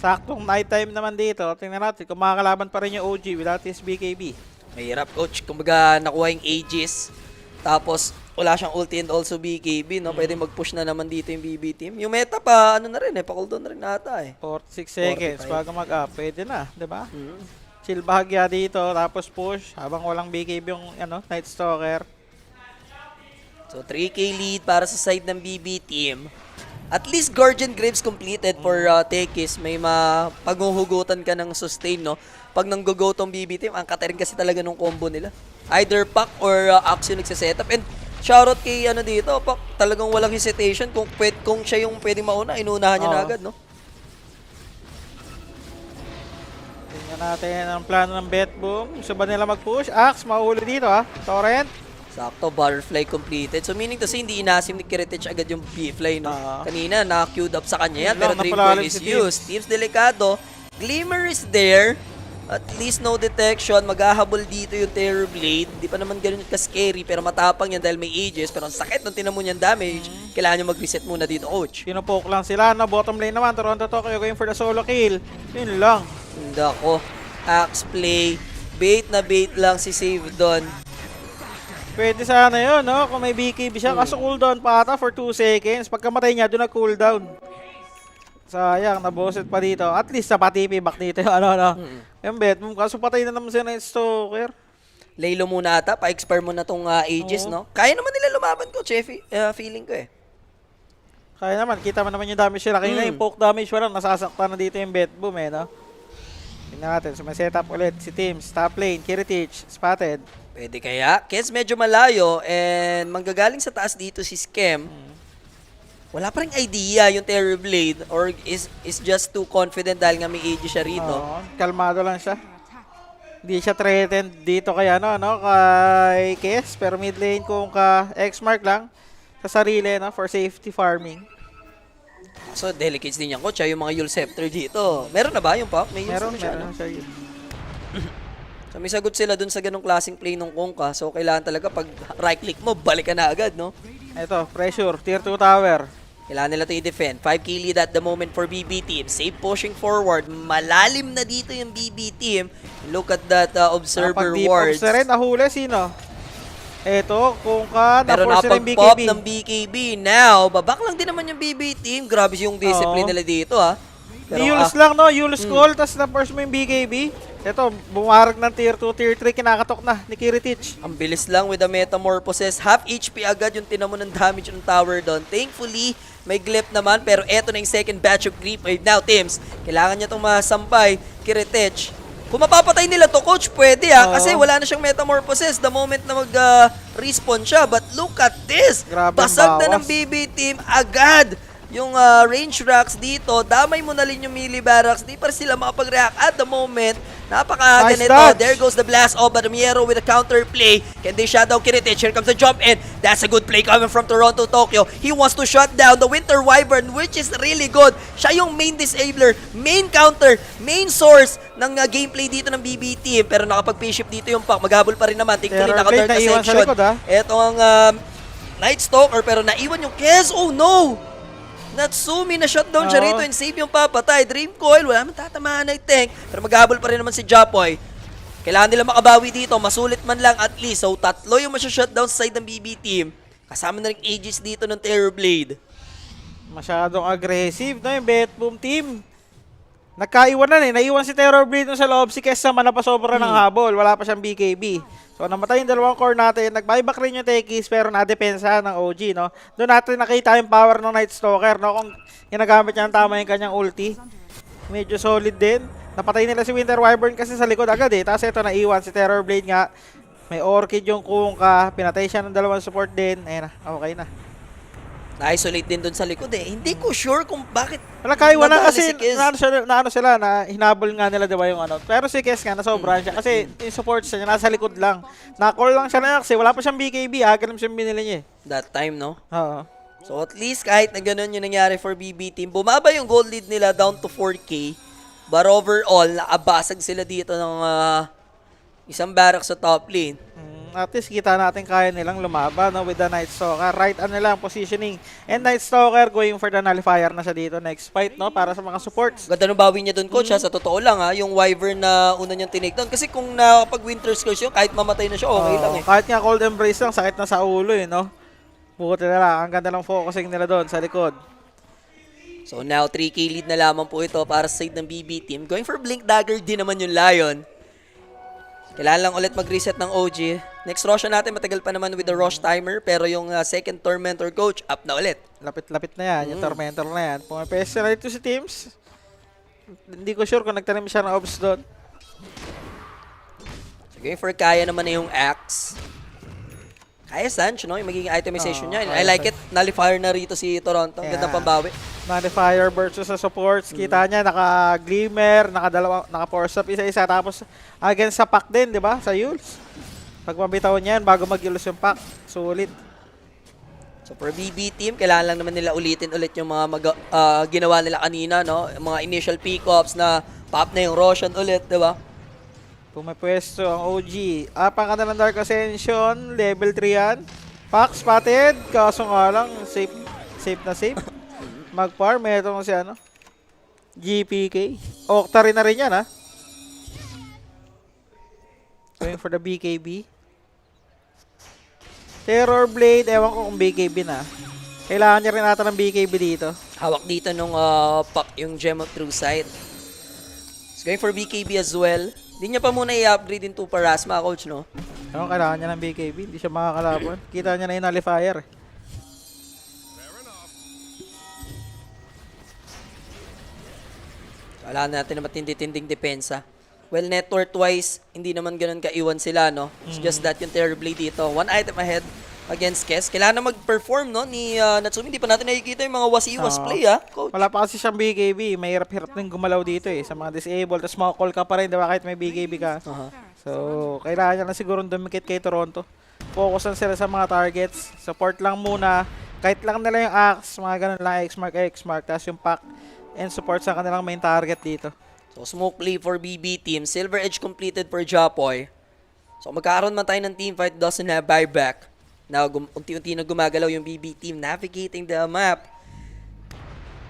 Saktong night time naman dito. Tingnan natin kung makakalaban pa rin yung OG without his BKB. Mahirap, coach. Kumbaga, nakuha yung Aegis. Tapos, wala siyang ulti and also BKB, no? Pwede mag-push na naman dito yung BB team. Yung meta pa, ano na rin pa-cooldown na rin ata eh. 46 seconds 45. bago mag-up. Pwede na, di ba? Chill bahagya dito, tapos push. Habang walang BKB yung Night Stalker. So, 3K lead para sa side ng BB team. At least Guardian Graves completed for Tekis. May mapaghuhugutan ka ng sustain, no? Pag nanggo-go tong BB team, ang katarin kasi talaga nung combo nila. Either Pac or Axio nagsisetup. And shoutout kay dito, Pac, talagang walang hesitation. Kung siya yung pwedeng mauna, inunahan niya na agad, no? Tingnan natin ang plano ng Bet-Boom. Gusto ba nila mag-push? Axe, mahuli dito Torrent. Sakto, butterfly completed. So meaning to say, hindi inasim ni Kiritich agad yung B-fly, no? Kanina, naka-queued up sa kanya yan, pero Dream Coil is used. Teams delikado. Glimmer is there. At least no detection. Maghahabol dito yung Terrorblade. Di pa naman ganun ka-scary, pero matapang yan dahil may Aegis. Pero ang sakit nung tinamo niyang damage. Kailangan nyo mag-reset muna dito, coach. Pinupoke lang sila, no? Bottom lane naman, Toronto Tokyo going for the solo kill. Yun lang. Hindi ako. Axe play. Bait na bait lang si Save doon. Pwede sana yun, no? Kung may BKB siya. Kaso cooldown pa ata for 2 seconds. Pagkamatay niya, doon na-cooldown. Sayang, naboset pa dito. At least napatipi back dito yung yung Bet-Boom. Kaso patay na naman siya ng Stalker. Laylo muna ata. Pa-expire mo na tong Aegis, no? Kaya naman nila lumaban ko, Chefy. Feeling ko eh. Kaya naman, kita mo naman yung damage nila. Kaya yung poke damage pa lang, nasasaktan na dito yung Bet-Boom, eh, no? Tingnan natin, so may setup ulit si Teams, top lane, Kiritich, spotted. Pwede kaya? Kens medyo malayo and manggagaling sa taas dito si Skem. Wala pa rin idea yung Terrorblade or is just too confident dahil nga may AG siya rito. Oo, kalmado lang siya. Hindi siya threatened dito kay kay Kes, pero mid lane kung ka X-Mark lang sa sarili, no, for safety farming. So, delicates din yan, coach. Yung mga Yule Scepter dito. Meron na ba yung Pop? May Yule Meron siya, no? siya yun. So, may sagot sila dun sa ganong klaseng play nung Kongka. So, kailangan talaga pag right-click mo, balik ka na agad, no? Ito, pressure, tier 2 tower. Kailangan nila ito i-defend. 5k lead at the moment for BB team. Safe pushing forward. Malalim na dito yung BB team. Look at that observer Pag-deep wards. obs na rin, nahuli, sino? Ito, kung ka, Pero na-force nila yung napag-pop BKB. ng BKB. Now, babak lang din naman yung BB team. Grabe yung discipline Oo. nila dito, ha? Pero, Yules lang, no? Yules call, tas na-force mo yung BKB. Ito, bumarag ng tier 2, tier 3, kinakatok na ni Kiritich. ang bilis lang with the Metamorphosis. Half HP agad yung tinamo ng damage ng tower doon. Thankfully, may Glyph naman. Pero eto na yung second batch of Creep Wave. Now, Tims, kailangan niya itong masampay. Kiritich. Kung mapapatay nila to, coach, pwede Oo. kasi wala na siyang Metamorphosis the moment na mag-respawn siya. But look at this! Grabe ang Basag na ng bawas. BB team agad! Yung range racks dito, damay mo na rin yung melee barracks, di pa sila makapag-react at the moment. Napakaaga Nice nito. dodge. There goes the blast of Badamiero with a counter play. Can they shut down Kiritich? Here comes the jump in. That's a good play coming from Toronto, Tokyo. He wants to shut down the Winter Wyvern, which is really good. Siya yung main disabler, main counter, main source ng gameplay dito ng BB team. Pero nakapag-payship dito yung pack. Maghabol pa rin naman. Thankfully, Terror naka-turn Blade, naiwan sa section. likod, ha? Ito ang Night Stalker, pero naiwan yung Kez. Oh no! Natsumi na shutdown siya Oo. rito and save yung papatay. Dream Coil, wala man tatamaan I think. Pero maghabol pa rin naman si Japoy. Kailangan nila makabawi dito, masulit man lang at least. So tatlo yung masya-shutdown sa side ng BB team. Kasama na rin Aegis dito ng Terror Blade. Masyadong aggressive na yung Betboom team. Nagkaiwanan naiwan si Terror Blade dun sa loob. Si Kesa man na pa sobra ng habol, wala pa siyang BKB. So namatay yung dalawang core natin, nag-buyback rin yung Techies pero nadepensa ng OG, no? Doon natin nakita yung power ng Night Stalker, no? Kung ginagamit niya ng tama yung kanyang ulti. Medyo solid din. Napatay nila si Winter Wyvern kasi sa likod agad Tapos ito naiwan si Terror Blade nga. May Orchid yung Kungka, pinatay siya ng dalawang support din. Ayun na, okay na. Na-isolate din dun sa likod Hindi ko sure kung bakit Wala kaiwanan nadali kasi si Kez. na sila na hinabol nga nila diba yung ano. Pero si Kes nga nasobrahan siya kasi yung support siya nasa likod lang. Na-call lang siya na kasi wala pa siyang BKB ganun siyang binili niya That time, no? Oo. So at least kahit na ganun yung nangyari for BB team, bumaba yung gold lead nila down to 4K. But overall, nakabasag sila dito ng isang barrack sa top lane. At least kita natin kaya nilang lumaban with the Night Stalker. Right nila ang positioning. And Night Stalker going for the nullifier na siya dito next fight para sa mga supports. Ganda ng bawi niya doon, coach. Sa totoo lang, yung Wyvern na una niyang tinignan. Kasi kung nakapag Winter Scourge yun, kahit mamatay na siya, okay lang Kahit nga Cold Embrace lang, sakit na sa ulo no? Buti na lang, ang ganda ng focusing nila doon sa likod. So now, 3K lead na lamang po ito para sa side ng BB team. Going for Blink Dagger din naman yung Lion. Kailangan lang ulit mag-reset ng OG. Next Roshan natin, matagal pa naman with the Rosh timer. Pero yung second Tormentor coach, up na ulit. Lapit-lapit na yan, yung Tormentor na yan. Pumapesa na dito si Teams. Hindi ko sure kung nagtanim siya ng obs doon. So going for Kaya naman na yung Axe. Kaya Sanch, no? Yung magiging itemization niya. I like it. Nullifier na rito si Toronto. Ang gandang pambawi. Nullifier versus sa supports. Kita niya, naka-glimmer, naka-force up isa-isa. Tapos against sa pack din, di ba? Sa Yules. Pag mabitaw niyan, bago mag-Yules yung pack. Sulit. So for BB team, kailangan lang naman nila ulitin ulit yung mga ginawa nila kanina, no? Yung mga initial pick-ups na pop na yung Roshan ulit, di ba? Pumapwesto ang OG. Apang ka na ng Dark Ascension. Level 3 yan. Pack spotted. Kaso nga lang, safe na safe. Mag-farm. Itong si ano. GPK. Octa na rin yan ha. Going for the BKB. Terror Blade. Ewan ko kung BKB na. Kailangan niya rin ata ng BKB dito. Hawak dito nung yung Gem of True Sight. So going for BKB as well. Hindi niya pa muna i-upgrade into Parasma, coach, no? Ewan, kailangan niya ng BKB. Hindi siya makakalaban. Kita niya na yung nullifier. Wala natin na matindi-tinding depensa. Well, net worth-wise, hindi naman ganun kaiwan sila, no? It's just that yung Terror Blade dito. One item ahead against Kes. Kailangan na mag-perform, no? Ni Natsumi, hindi pa natin nakikita yung mga wasi-was play, coach. Wala pa kasi siyang BKB. Mahirap-hirap din gumalaw dito sa mga disabled. Tapos makakall ka pa rin, diba? Kahit may BKB ka. So, kailangan niya lang siguro dumikit kay Toronto. Focus lang sila sa mga targets. Support lang muna. Kahit lang nila yung Axe, mga ganun lang, X-Mark. Tapos yung pack and support sa kanilang main target dito. So, smoke play for BB team. Silver Edge completed for Japoy. So, magkakaroon man tayo ng teamfight, doesn't have buyback. Now, unti-unti na gumagalaw yung BB team, navigating the map.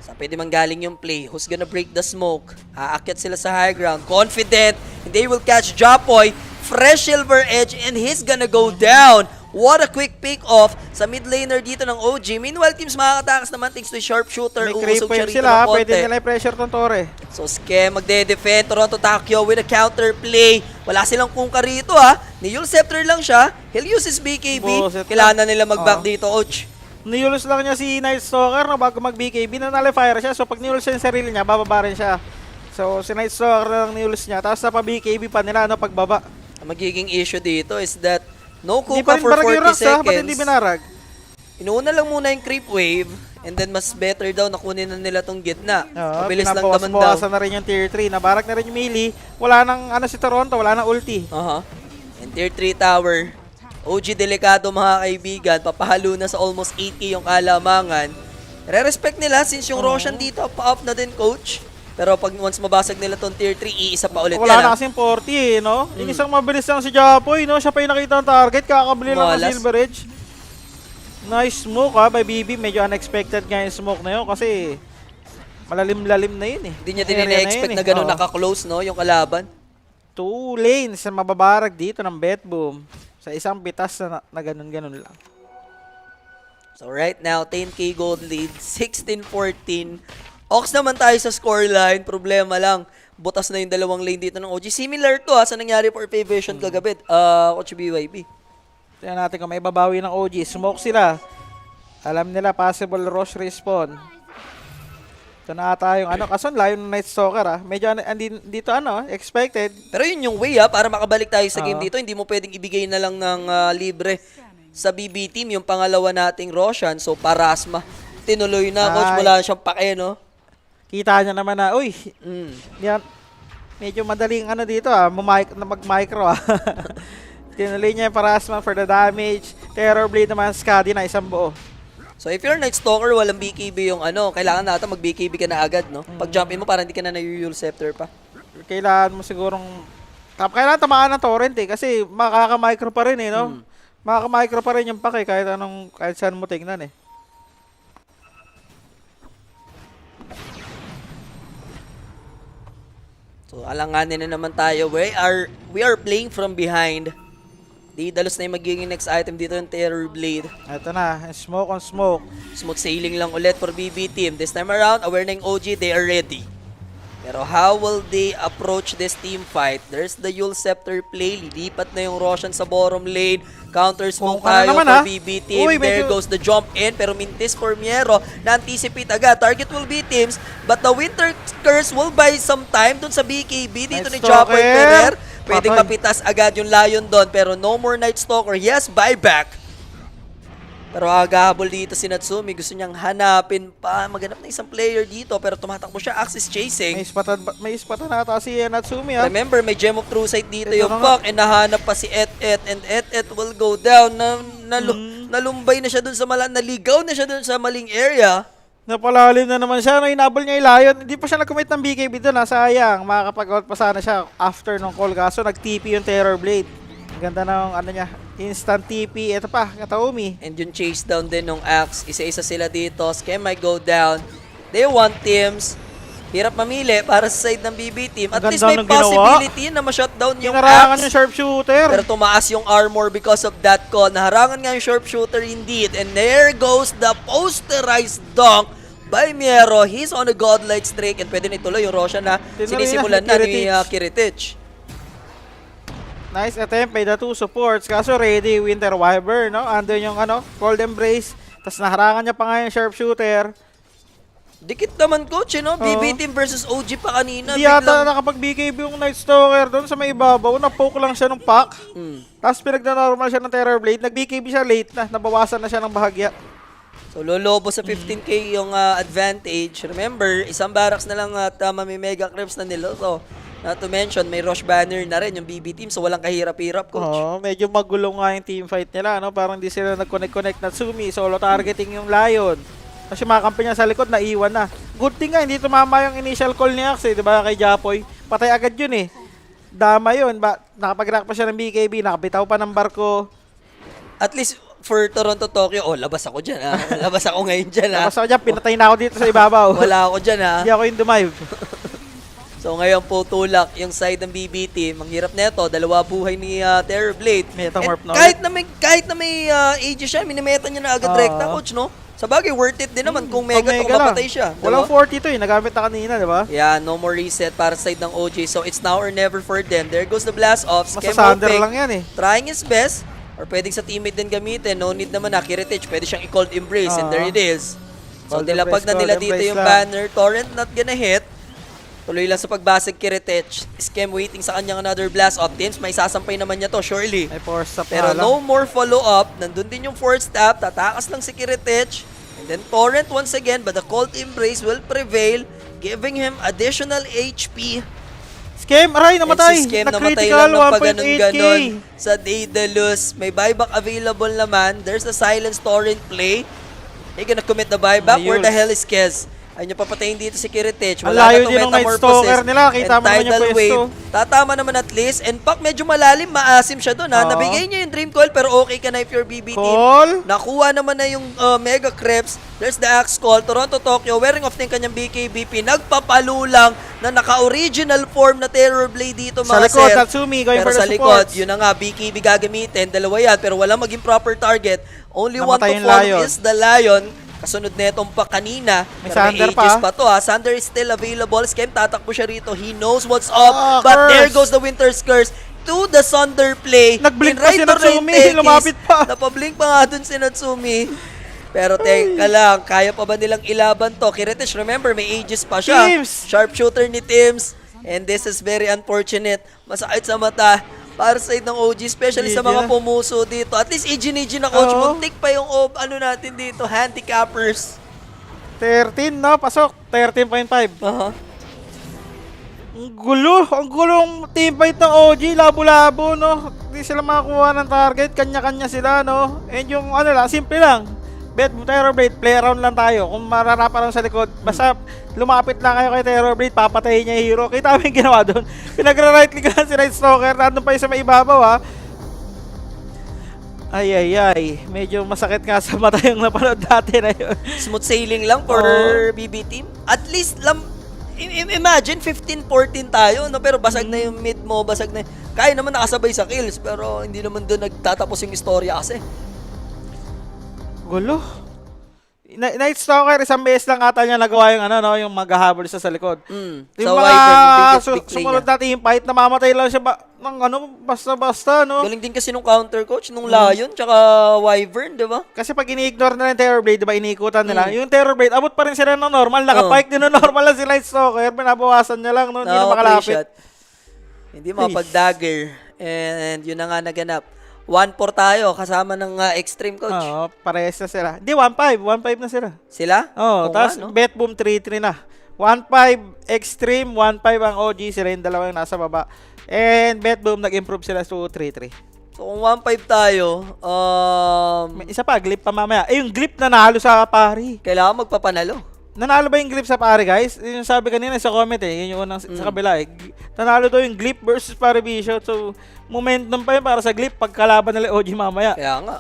So, pwede manggaling yung play. Who's gonna break the smoke? Aakyat sila sa high ground. Confident. And they will catch Japoy. Fresh Silver Edge and he's gonna go down. What a quick pick-off sa mid laner dito ng OG. Meanwhile, teams makakatakas naman thanks to sharpshooter. May creep Uusog siya wave rito sila. ng konti. Pwede nila i-pressure tong Tore. So, Skem magde-defend. Toronto Takyo with a counter play. Wala silang kungka rito, Ni Yul Scepter lang siya. He'll use his BKB. Bullshit Kailangan na nila mag-back dito, coach. Niyulos lang niya si Night Stalker bago mag-BKB na nullifier siya. So, pag niyulos siya yung sarili niya, bababa rin siya. So, si Night Stalker lang niyulos niya. Tapos na pa-BKB pa nila, pagbaba. Ang magiging issue dito is that no Hindi pa kuka rin for barag yung 40 rocks, Ba't hindi seconds. binarag? Inuuna lang muna yung creep wave. And then mas better daw na kunin na nila tong gitna. Oo, Mabilis lang naman daw. pinabawas-bawasan na rin yung tier 3. Nabarak na rin yung melee. Wala nang ano si Toronto, wala nang ulti. Aha. And tier 3 tower. OG delikado mga kaibigan. Papahalo na sa almost 80 yung kalamangan. Re-respect nila since yung Roshan dito, pa-up na din coach. Pero pag once mabasag nila tong tier 3, iisa pa ulit Wala yan. na kasing 40 no? Yung isang mabilis lang si Japoy, no? Siya pa yung nakita ng target, kakabili lang ng Malas. Silver Edge. Nice smoke by BB. Medyo unexpected nga yung smoke na yun kasi malalim-lalim na yun eh. Hindi niya din Area ina-expect yun na gano'n Oo. naka-close, no, yung kalaban. 2 lanes na mababarag dito ng Bet Boom sa isang pitas na ganun-ganun lang. So right now, 10k gold lead, 16-14. Ox naman tayo sa scoreline. Problema lang, butas na yung dalawang lane dito ng OG. Similar to sa nangyari for Vision kagabi, Coach BYB. Tingnan natin kung may babawi ng OG. Smoke sila. Alam nila possible rush respawn. Ito na ata yung ano. Kaso layo ng Night Stalker Medyo dito expected. Pero yun yung way para makabalik tayo sa game Oo. dito. Hindi mo pwedeng ibigay na lang ng libre sa BB team yung pangalawa nating Roshan. So Parasma, tinuloy na coach, Ay. wala siyang pake, no? Kita niya naman na, uy, Mm. yan, medyo madaling dito mag-micro Tinuloy niya yung Parasma for the damage. Terror Blade naman, Skadi na isang buo. So if you're Night Stalker, walang BKB yung kailangan natin mag-BKB ka na agad, no? Pag jump in mo, parang hindi ka na na-Yule Scepter pa. Kailangan mo sigurong, kailangan tamaan ng torrent kasi makaka-micro pa rin no? Makaka-micro pa rin yung pake kahit saan mo tingnan So alanganin na naman tayo. We are playing from behind. Didalos na yung magiging next item dito yung Terror Blade. Ito na, smoke on smoke. Smooth sailing lang ulit for BB team. This time around, aware na yung OG, they are ready. Pero how will they approach this team fight? There's the Yule Scepter play. Lilipat na yung Roshan sa bottom lane. Counter smoke Ka na tayo naman, for ha? BB team. Uy, There medyo- goes the jump in. Pero Mintis for Miero na-anticipate agad. Target will be teams. But the Winter Curse will buy some time dun sa BKB. Dito Night ni Chopper Stalker. Ferrer. Pwedeng Patay. mapitas agad yung Lion doon. Pero no more Night Stalker. Yes, buyback. Pero agahabol dito si Natsumi. Gusto niyang hanapin pa. Maghanap na isang player dito. Pero tumatakbo siya. Axis chasing. May ispatan na ata si Natsumi Remember, may Gem of True Sight dito Ito yung na nga. Puck. And nahanap pa si Et-Et. And Et-Et will go down. Nalumbay na siya dun sa naligaw na siya dun sa maling area. Napalalim na naman siya. Hinabol niya yung Lion. Hindi pa siya nag-commit ng BKB doon. Sayang. Makakapag-out pa sana siya after ng call. Kaso nag-TP yung Terror Blade. Ang ganda ng niya. Instant TP. Ito pa, Kataumi. And yung chase down din ng Axe. Isa-isa sila dito. Scam might go down. They want teams. Hirap mamili para sa side ng BB team. At Ang least ganda may ng ginawa. possibility na ma-shutdown yung Hinarangan Axe. yung sharpshooter. Pero tumaas yung armor because of that call. Naharangan nga yung sharpshooter indeed. And there goes the posterized dunk by Miero. He's on a godlike streak. And pwede na ituloy yung Roshan na Tinuloy sinisimulan na na ni ni Kiritich. Kiritich. Nice attempt by the two supports. Kaso ready, Winter Wyvern, no? Andun yung Cold Embrace. Tapos naharangan niya pa nga yung sharpshooter. Dikit naman coach, BB Oo. team versus OG pa kanina. Hindi yata Biglang- nakapag-BKB yung Night Stalker doon sa may ibabaw. Na-poke lang siya ng pack. Mm. Tapos pinagna-normal siya ng Terror Blade. Nag-BKB siya late na. Nabawasan na siya ng bahagya. So lolobo sa 15k yung advantage. Remember, isang barracks na lang at may mega creeps na nila. So, not to mention, may rush banner na rin yung BB team. So walang kahirap-hirap coach. Oo, medyo magulo nga yung team fight nila. Parang di sila nag-connect-connect. Natsumi, solo targeting yung Lion. Kasi mga kampi niya sa likod, naiwan na. Good thing nga, hindi tumama yung initial call ni Axe, di ba, kay Japoy. Patay agad yun Dama yun. Nakapag-rack pa siya ng BKB, nakabitaw pa ng barko. At least for Toronto, Tokyo, labas ako dyan labas ako ngayon dyan Tapos ako dyan, pinatay na ako dito sa ibabaw. Wala ako dyan Hindi ako yung dumive. So ngayon po tulak yung side ng BB team. Ang hirap nito, dalawa buhay ni Terror Blade. Metamorph And na kahit na may age siya, minimeta niya na agad rekta coach, no? Sa bagay, worth it din naman kung mega to lang. mapatay siya. Walang diba? 42 nagamit na kanina, di ba? Yeah, no more reset para sa side ng OG. So it's now or never for them. There goes the blast off. Scam Masasander hoping, lang yan trying his best. Or pwedeng sa teammate din gamitin. No need naman na. Kiritich, pwede siyang i-cold embrace. And there it is. So Cold nilapag na embrace, nila cold dito embrace yung lang. banner. Torrent not gonna hit. Tuloy lang sa pagbasag Kiritich. Scam waiting sa kanyang another blast off. Teams, may sasampay naman niya to, surely. May force up Pero na lang. no more follow-up. Nandun din yung fourth step. Tatakas lang si Kiritich. And Then Torrent once again, but the Cold Embrace will prevail, giving him additional HP. Scam, aray, namatay. And si Scam namatay Na-critical, lang ng 1.8K. paganon-ganon sa Daedalus. May buyback available naman. There's the silence Torrent play. He gonna commit the buyback. Where the Ayos. hell is Kez? Ayun yung papatayin dito si Kiritich. Ang Wala layo na itong din ng Night Metamorphosis. Stalker nila. Kita mo naman yung Tidal pwesto. Wave. Tatama naman at least. And Pak, medyo malalim. Maasim siya doon ha. Oo. Nabigay niya yung Dream Coil pero okay ka na if you're BB team. Call. Nakuha naman na yung Mega Creeps. There's the Axe Call. Toronto, Tokyo. Wearing off din kanyang BKBP. Nagpapalulang na naka-original form na Terror Blade dito Sa mga likod, sir. Tatsumi, going Pero for sa the likod, supports. yun na nga, BKB gagamitin. Dalawa yan. Pero walang maging proper target. Only one Namatay to yung fall Lion. is the Lion. Kasunod netong pa kanina. May Pero Sander Aegis pa. pa to ha. Sander is still available. Scam tatakbo siya rito. He knows what's up. Ah, But curse. there goes the Winter's Curse to the Sunder play. Nag-blink In pa si right to right Natsumi, Tekis. lumapit pa. Napablink pa nga dun si Natsumi. Pero teka lang, kaya pa ba nilang ilaban to? Kiritish, remember, may Aegis pa siya. Teams. Sharpshooter ni Tims. And this is very unfortunate. Masakit sa mata para sa side ng OG, especially sa mga Gigi. pumuso dito. At least EG na coach, Oo. muntik pa yung ano natin dito, handicappers. 13, no? Pasok. 13.5. Aha. Ang gulo. Ang gulong team fight ng OG. Labo-labo, no? Hindi sila makakuha ng target. Kanya-kanya sila, no? And yung ano lang, simple lang. Bet mo Terror Blade, play around lang tayo. Kung mararapa lang sa likod, basta lumapit lang kayo kay Terror Blade, papatayin niya yung hero. Kita mo yung ginawa doon. Pinagra-right click si Night Stalker, nandun pa yung sa may ibabaw, ha? Ay. Medyo masakit nga sa mata yung napanood dati na yun. Smooth sailing lang for Oo. BB team. At least, imagine 15-14 tayo, no? Pero basag na yung mid mo, basag na kaya naman nakasabay sa kills, pero hindi naman doon nagtatapos yung istorya kasi. Gulo. Night Stalker, isang beses lang ata niya nagawa yung ano, no, yung maghahabol siya sa likod. Sa Yung Wyvern, yung biggest big play sumunod niya. natin yung fight, namamatay lang siya ng ano, basta-basta, no? Galing din kasi nung counter coach, nung Lion, tsaka Wyvern, di ba? Kasi pag ini-ignore na yung Terror Blade, diba, iniikutan nila, yung Terror Blade, abot pa rin sila ng normal, nakapike din ng normal lang si Night Stalker, binabawasan niya lang, no, hindi na makalapit. Shot. Hindi makapag-dagger. And yun na nga naganap. 1-4 tayo, kasama ng Extreme coach. Oo, parehas na sila. Hindi, 1-5 na sila. Sila? Oo, Oo tapos nga, no? Bet Boom 3-3 na. 1-5 Extreme, 1-5 ang OG, sila yung dalawa yung nasa baba. And Bet Boom, nag-improve sila to 3-3. So kung 1-5 tayo, May isa pa, Glip pa mamaya. Yung Glip nanalo sa pari. kailangan magpapanalo. Nanalo ba yung Glip sa pari, guys? Yun yung sabi kanina sa comment yun yung unang sa kabila Nanalo daw yung Glip versus pari Bishop. So, momentum pa yun para sa Glip pagkalaban nila OG mamaya. Kaya nga.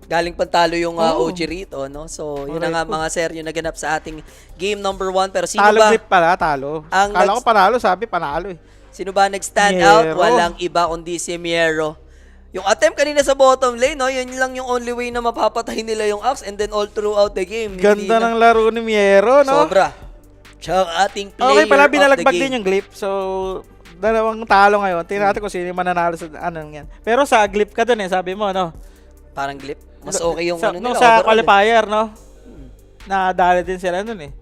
Galing pantalo yung Oo. OG rito, no? So, yun na Correct nga po. mga sir, yung naganap sa ating game number 1. Pero sino Talo ba? Glip pala, talo. Ang Kala ko panalo, sabi panalo eh. Sino ba nag-stand Miero. out? Walang iba kundi si Miero. Yung attempt kanina sa bottom lane, no? Yun lang yung only way na mapapatay nila yung Axe and then all throughout the game. Hindi Ganda na- ng laro ni Miero, no? Sobra. Siya ang ating player Okay pala, of the binalagbag game. din yung Glip. So, dalawang talo ngayon. Tingnan natin kung sino yung mananalo sa anong yan. Pero sa Glip ka dun sabi mo, no? Parang glip. Mas okay yung sa, ano no, nila. sa overall, qualifier, no? Nadali din sila nun eh.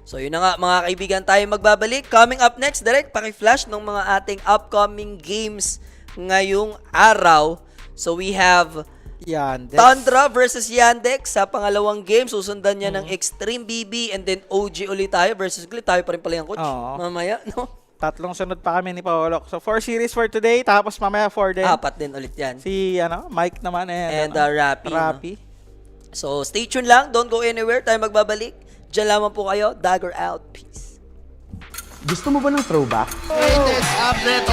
So yun na nga mga kaibigan, tayo magbabalik. Coming up next, direct paki-flash ng mga ating upcoming games ngayong araw. So we have Yan. Tundra versus Yandex sa pangalawang game. Susundan niya ng Extreme BB and then OG ulit tayo versus Glip. Tayo pa rin pala yung coach. Oo. Mamaya, no? Tatlong sunod pa kami ni Paolo. So, 4 series for today. Tapos mamaya 4 din. Apat din ulit yan. Si, Mike naman. And Rappy. No? Rappy. So stay tuned lang. Don't go anywhere. Tayo magbabalik. Diyan lamang po kayo. Dagger out. Peace. Gusto mo ba ng throwback? Latest update